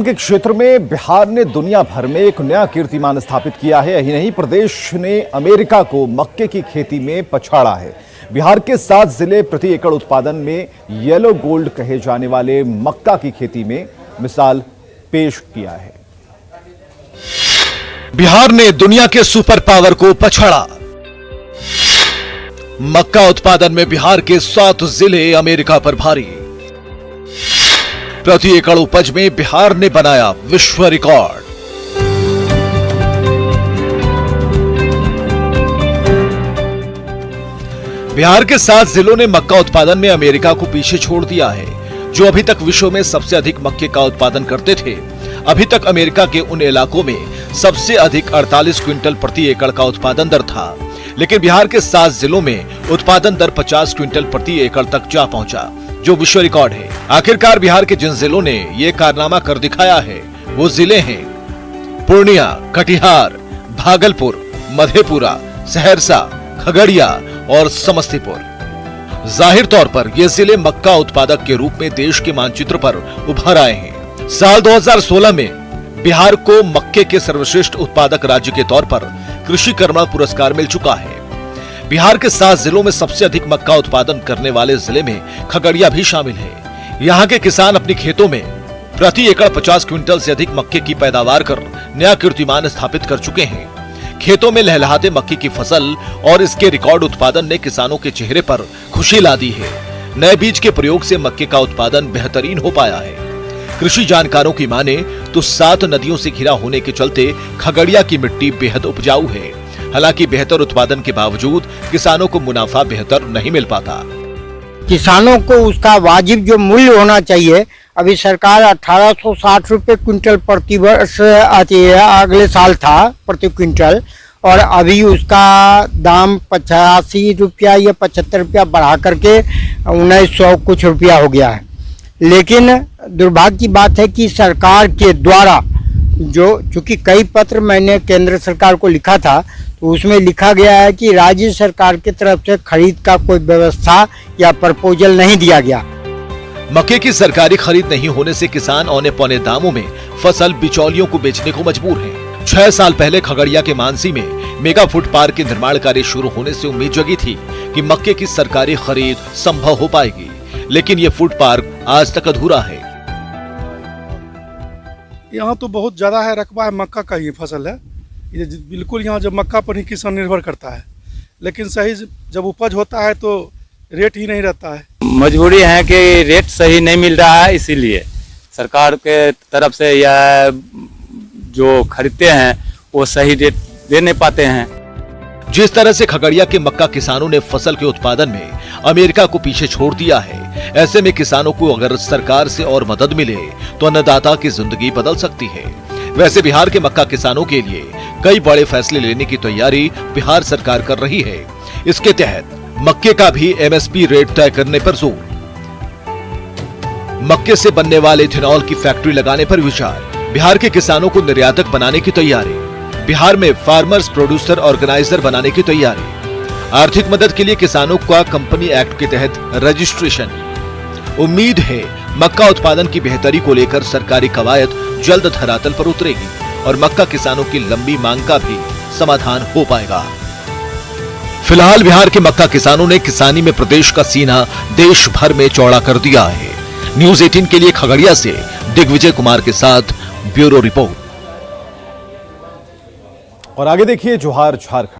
के क्षेत्र में बिहार ने दुनिया भर में एक नया कीर्तिमान स्थापित किया है। यही नहीं, प्रदेश ने अमेरिका को मक्के की खेती में पछाड़ा है। बिहार के 7 जिले प्रति एकड़ उत्पादन में येलो गोल्ड कहे जाने वाले मक्का की खेती में मिसाल पेश किया है। बिहार ने दुनिया के सुपर पावर को पछाड़ा। मक्का उत्पादन में बिहार के 7 जिले अमेरिका पर भारी। प्रति एकड़ उपज में बिहार ने बनाया विश्व रिकॉर्ड। बिहार के 7 जिलों ने मक्का उत्पादन में अमेरिका को पीछे छोड़ दिया है, जो अभी तक विश्व में सबसे अधिक मक्के का उत्पादन करते थे। अभी तक अमेरिका के उन इलाकों में सबसे अधिक 48 क्विंटल प्रति एकड़ का उत्पादन दर था, लेकिन बिहार के 7 जिलों में उत्पादन दर 50 क्विंटल प्रति एकड़ तक जा पहुंचा, जो विश्व रिकॉर्ड है। आखिरकार बिहार के जिन जिलों ने ये कारनामा कर दिखाया है, वो जिले हैं पूर्णिया, कटिहार, भागलपुर, मधेपुरा, सहरसा, खगड़िया और समस्तीपुर। जाहिर तौर पर ये जिले मक्का उत्पादक के रूप में देश के मानचित्र पर उभर आए हैं। साल 2016 में बिहार को मक्के के सर्वश्रेष्ठ उत्पादक राज्य के तौर पर कृषि कर्मण पुरस्कार मिल चुका है। बिहार के 7 जिलों में सबसे अधिक मक्का उत्पादन करने वाले जिले में खगड़िया भी शामिल है। यहाँ के किसान अपने खेतों में प्रति एकड़ 50 क्विंटल से अधिक मक्के की पैदावार कर नया कीर्तिमान स्थापित कर चुके हैं। खेतों में लहलहाते मक्के की फसल और इसके रिकॉर्ड उत्पादन ने किसानों के चेहरे पर खुशी ला दी है। नए बीज के प्रयोग से मक्के का उत्पादन बेहतरीन हो पाया है। कृषि जानकारों की माने तो 7 नदियों से घिरा होने के चलते खगड़िया की मिट्टी बेहद उपजाऊ है। हालांकि बेहतर उत्पादन के बावजूद किसानों को मुनाफा बेहतर नहीं मिल पाता। किसानों को उसका वाजिब जो मूल्य होना चाहिए, अभी सरकार 1860 रुपये क्विंटल प्रति वर्ष आती है, अगले साल था प्रति क्विंटल, और अभी उसका दाम 85 रुपया या 75 रुपया बढ़ा करके 1900 कुछ रुपया हो गया है। लेकिन दुर्भाग्य की बात है कि सरकार के द्वारा चूंकि कई पत्र मैंने केंद्र सरकार को लिखा था, तो उसमें लिखा गया है कि राज्य सरकार की तरफ से खरीद का कोई व्यवस्था या प्रपोजल नहीं दिया गया। मक्के की सरकारी खरीद नहीं होने से किसान औने पौने दामों में फसल बिचौलियों को बेचने को मजबूर हैं। 6 साल पहले खगड़िया के मानसी में मेगा फूड पार्क के निर्माण कार्य शुरू होने से उम्मीद जगी थी कि मक्के की सरकारी खरीद संभव हो पाएगी, लेकिन ये फूड पार्क आज तक अधूरा है। यहाँ तो बहुत ज़्यादा है, रकबा है, मक्का का ही फसल है। ये बिल्कुल यहाँ जब मक्का पर ही किसान निर्भर करता है, लेकिन सही जब उपज होता है तो रेट ही नहीं रहता है। मजबूरी है कि रेट सही नहीं मिल रहा है, इसीलिए सरकार के तरफ से या जो खरीदते हैं वो सही रेट दे नहीं पाते हैं। जिस तरह से खगड़िया के मक्का किसानों ने फसल के उत्पादन में अमेरिका को पीछे छोड़ दिया है, ऐसे में किसानों को अगर सरकार से और मदद मिले तो अन्नदाता की जिंदगी बदल सकती है। वैसे बिहार के मक्का किसानों के लिए कई बड़े फैसले लेने की तैयारी बिहार सरकार कर रही है। इसके तहत मक्के का भी एमएसपी रेट तय करने पर जोर, मक्के से बनने वाले इथेनॉल की फैक्ट्री लगाने पर विचार, बिहार के किसानों को निर्यातक बनाने की तैयारी, बिहार में फार्मर्स प्रोड्यूसर ऑर्गेनाइजर बनाने की तैयारी, आर्थिक मदद के लिए किसानों का कंपनी एक्ट के तहत रजिस्ट्रेशन। उम्मीद है मक्का उत्पादन की बेहतरी को लेकर सरकारी कवायद जल्द धरातल पर उतरेगी और मक्का किसानों की लंबी मांग का भी समाधान हो पाएगा। फिलहाल बिहार के मक्का किसानों ने किसानी में प्रदेश का सीना देश भर में चौड़ा कर दिया है। न्यूज़ 18 के लिए खगड़िया से दिग्विजय कुमार के साथ ब्यूरो रिपोर्ट। और आगे देखिए जोहार झारखंड।